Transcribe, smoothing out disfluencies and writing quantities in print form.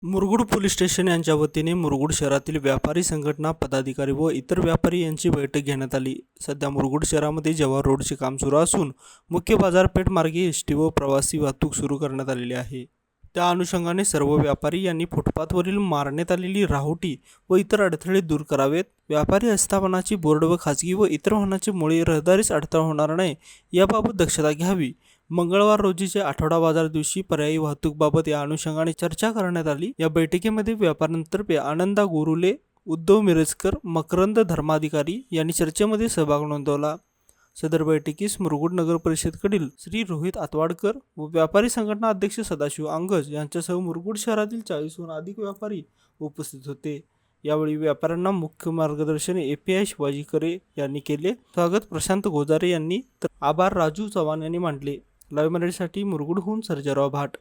Murgud police station यांच्या वतीने मुरगुड शहरातील व्यापारी संघटना पदाधिकारी व इतर व्यापारी यांची बैठक घेण्यात आली। सध्या मुरगुड शहरामध्ये जवाहर रोडचे काम सुरू असून मुख्य बाजारपेठ मार्गे एसटी व प्रवासी वाहतूक सुरू करण्यात आलेली आहे। त्या अनुषंगाने सर्व व्यापारी यांनी फुटपाथवरील मारण्यात आलेली राहुटी व इतर अडथळे दूर करावेत। व्यापारी आस्थापनाची बोर्ड व खाजगी व इतर वाहनांचे मुळे रहदारीस अडथळा होणार नाही याबाबत दक्षता घ्यावी। मंगळवार रोजीच्या आठवडा बाजार दिवशी पर्यायी वाहतूकबाबत या अनुषंगाने चर्चा करण्यात आली। या बैठकीमध्ये व्यापाऱ्यांतर्फे आनंदा गोरुले, उद्धव मिरजकर, मकरंद धर्माधिकारी यांनी चर्चेमध्ये सहभाग नोंदवला। सदर बैठकीस मुरगुड नगर परिषदकडील श्री रोहित आतवाडकर व व्यापारी संघटना अध्यक्ष सदाशिव अंगज यांच्यासह मुरगुड शहरातील 40हून अधिक व्यापारी उपस्थित होते। यावेळी व्यापाऱ्यांना मुख्य मार्गदर्शन API शिवाजी करे यांनी केले। स्वागत प्रशांत गोजारे यांनी तर आभार राजू चव्हाण यांनी मांडले। लाईव्ह मराठीसाठी मुरगुडहून सर्जेराव भाट।